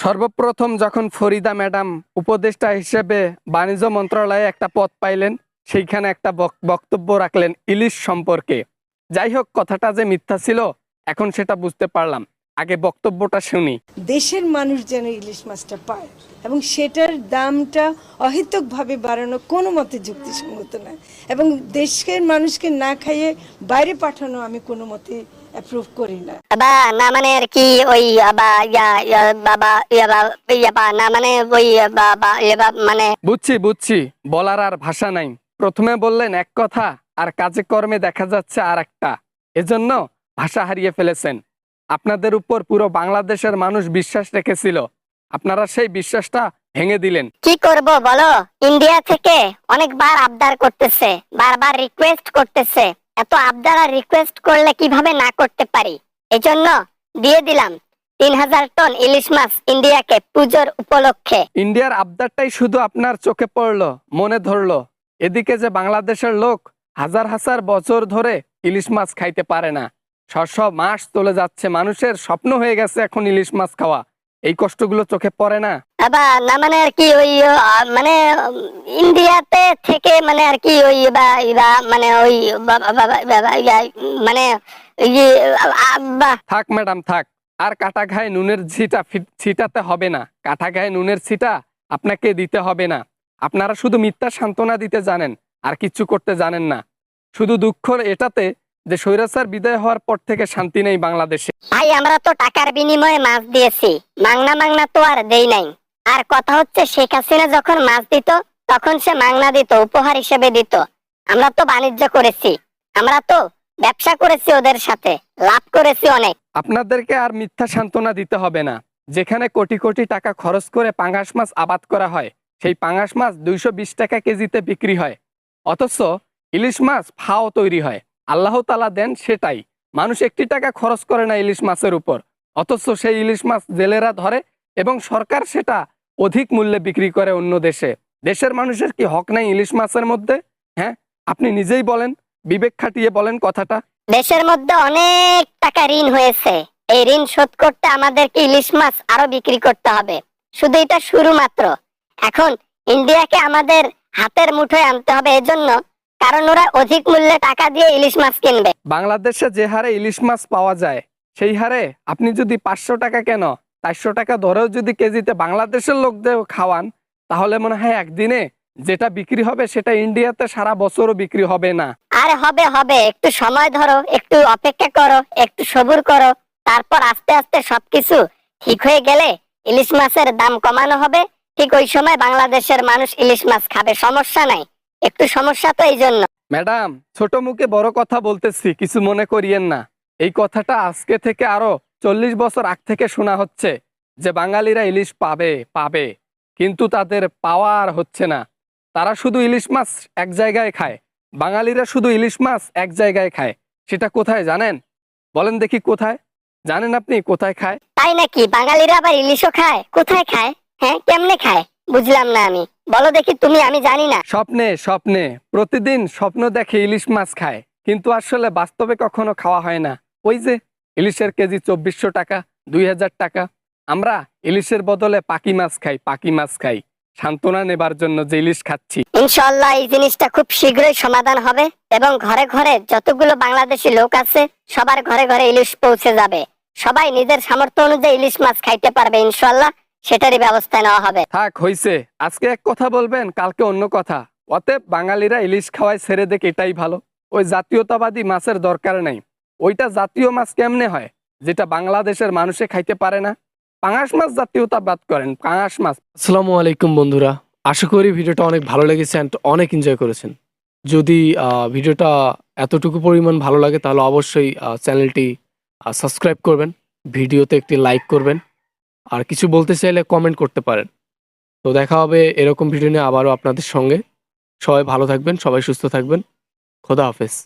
সর্বপ্রথম যখন ফরিদা ম্যাডাম উপদেষ্টা হিসেবে বাণিজ্য মন্ত্রণালয়ে একটা পদ পাইলেন, সেইখানে একটা বক্তব্য রাখলেন ইলিশ সম্পর্কে। যাই হোক, কথাটা যে মিথ্যা ছিল এখন সেটা বুঝতে পারলাম। আগে বক্তব্যটা শুনি। দেশের মানুষ যেন ইলিশ মাছটা পায় এবং সেটার দামটা অহেতুকভাবে বাড়ানো কোনো মতে যুক্তিসঙ্গত নয়, এবং দেশের মানুষকে না খাইয়ে বাইরে পাঠানো আমি কোনো মতে অ্যাপ্রুভ করি না। না মানে আর কি ওই না মানে ওই মানে বুঝছি, বলার আর ভাষা নাই। প্রথমে বললেন এক কথা আর কাজে কর্মে দেখা যাচ্ছে আর একটা, এজন্য ভাষা হারিয়ে ফেলেছেন। আপনাদের উপর পুরো বাংলাদেশের মানুষ বিশ্বাস রেখেছিল, আপনারা সেই বিশ্বাসটা ভেঙে দিলেন। কি করব বলো, ইন্ডিয়া থেকে অনেকবার আবদার করতেছে, বারবার রিকোয়েস্ট করতেছে। এত আবদার আর রিকোয়েস্ট করলে কিভাবে না করতে পারি, এজন্য দিয়ে দিলাম 3000 টন ইলিশ মাছ ইন্ডিয়াকে পুজোর উপলক্ষে। ইন্ডিয়ার আবদারটাই শুধু আপনার চোখে পড়লো, মনে ধরলো। এদিকে যে বাংলাদেশের লোক হাজার হাজার বছর ধরে ইলিশ মাছ খাইতে পারে না, 600 মাস চলে যাচ্ছে, মানুষের স্বপ্ন হয়ে গেছে এখন ইলিশ মাছ খাওয়া। এই কষ্টগুলো চোখে পড়ে না? না মানে আর কি ওই মানে ইন্ডিয়াতে থেকে মানে আর কি ওই মানে ওই মানে থাক ম্যাডাম থাক, আর কাটা ঘায়ে নুনের ছিটাতে হবে না। কাটা ঘায়ে নুনের ছিটা আপনাকে দিতে হবে না। আপনারা শুধু মিথ্যা সান্ত্বনা দিতে জানেন, আর কিচ্ছু করতে জানেন না। শুধু দুঃখ এটাতে যে স্বৈরাচার বিদায় হওয়ার পর থেকে শান্তি নেই বাংলাদেশে। ভাই আমরা তো টাকার বিনিময়ে মাছ দিয়েছি, মাংনা তো আর দেই নাই। আর কথা হচ্ছে শেখ হাসিনা যখন মাছ দিত তখন সে মাংনা দিত, উপহার হিসেবে দিত। আমরা তো বাণিজ্য করেছি, আমরা তো ব্যবসা করেছি, ওদের সাথে লাভ করেছি অনেক। আপনাদেরকে আর মিথ্যা সান্ত্বনা দিতে হবে না। যেখানে কোটি কোটি টাকা খরচ করে পাঙ্গাস মাছ আবাদ করা হয়, সেই পাঙ্গাস মাছ 220 টাকা কেজিতে বিক্রি হয়। অথচ ইলিশ মাছ ফাও তৈরি হয়, আল্লাহ তাআলা দেন সেটাই। মানুষ 1 টাকা খরচ করে না ইলিশ মাছের উপর, অথচ সেই ইলিশ মাছ জেলেরা ধরে এবং সরকার সেটা অধিক মূল্যে বিক্রি করে অন্য দেশে। দেশের মানুষের কি হক নাই ইলিশ মাছের মধ্যে? হ্যাঁ, আপনি নিজেই বলেন, বিবেক খাটিয়ে বলেন কথাটা। দেশের মধ্যে অনেক টাকা ঋণ হয়েছে, এই ঋণ শোধ করতে আমাদেরকে ইলিশ মাছ আরো বিক্রি করতে হবে। শুধু এটা শুরু মাত্র। এখন ইন্ডিয়াকে আমাদের হাতের মুঠোয় আনতে হবে, এজন্য কারণ ওরা অধিক মূল্যে টাকা দিয়ে ইলিশ মাছ কিনবে। বাংলাদেশে যে হারে ইলিশ মাছ পাওয়া যায়, সেই হারে আপনি যদি 500 টাকা কেন 400 টাকা ধরেও যদি কেজিতে বাংলাদেশের লোকদের খাওয়ান, তাহলে মনে হয় একদিনে যেটা বিক্রি হবে সেটা ইন্ডিয়াতে সারা বছরও বিক্রি হবে না। আরে হবে হবে, একটু সময় ধরো, একটু অপেক্ষা করো, একটু সবুর করো। তারপর আস্তে আস্তে সবকিছু ঠিক হয়ে গেলে ইলিশ মাছের দাম কমানো হবে। ঠিক ওই সময় বাংলাদেশের মানুষ ইলিশ মাছ খাবে, সমস্যা নাই। একটু সমস্যা তো এই জন্য। ম্যাডাম, ছোট মুখে বড় কথা বলতেছি, কিছু মনে করিয়েন না। এই কথাটা আজকে থেকে আরো 40 বছর আগ থেকে শোনা হচ্ছে যে বাঙালিরা ইলিশ পাবে, কিন্তু তাদের পাওয়া আর হচ্ছে না। তারা শুধু ইলিশ মাছ এক জায়গায় খায়, বাঙালিরা শুধু ইলিশ মাছ এক জায়গায় খায়। সেটা কোথায় জানেন? বলেন দেখি কোথায়? জানেন আপনি কোথায় খায়? তাই নাকি? বাঙালিরা আবার ইলিশও খায়? কোথায় খায়? হ্যাঁ, কেমনে খায় বুঝলাম না আমি, বলো দেখি তুমি, আমি জানি না। স্বপ্নে প্রতিদিন স্বপ্ন দেখে ইলিশ মাছ খায়, কিন্তু আসলে বাস্তবে কখনো খাওয়া হয় না। ওই যে ইলিশের কেজি 2400 টাকা, 2000 টাকা। আমরা ইলিশের বদলে পাকি মাছ খাই, সান্ত্বনা নেবার জন্য যে ইলিশ খাচ্ছি। ইনশাআল্লাহ এই জিনিসটা খুব শীঘ্রই সমাধান হবে এবং ঘরে ঘরে যতগুলো বাংলাদেশি লোক আছে সবার ঘরে ঘরে ইলিশ পৌঁছে যাবে। সবাই নিজের সামর্থ্য অনুযায়ী ইলিশ মাছ খাইতে পারবে ইনশাআল্লাহ, সেটারই ব্যবস্থা নেওয়া হবে। থাক, হইছে। আজকে এক কথা বলবেন, কালকে অন্য কথা। অতএব বাঙালিরা ইলিশ খাওয়ায় ছেড়ে দেখ, এটাই ভালো। ওই জাতীয়তাবাদী মাছের দরকার নাই। ওইটা জাতীয় মাছ কেমনে হয় যেটা বাংলাদেশের মানুষে খাইতে পারে না? পাঙাশ মাছ জাতীয়তাবাদ করেন, পাঙাশ মাছ। আসসালামু আলাইকুম বন্ধুরা, আশা করি ভিডিওটা অনেক ভালো লেগেছে অ্যান্ড অনেক এনজয় করেছেন। যদি ভিডিওটা এতটুকু পরিমাণ ভালো লাগে তাহলে অবশ্যই চ্যানেলটি সাবস্ক্রাইব করবেন, ভিডিওতে একটি লাইক করবেন, আর কিছু বলতে চাইলে কমেন্ট করতে পারেন। তো দেখা হবে এরকম ভিডিও নিয়ে আবারও আপনাদের সঙ্গে। সবাই ভালো থাকবেন, সবাই সুস্থ থাকবেন। খোদা হাফেজ।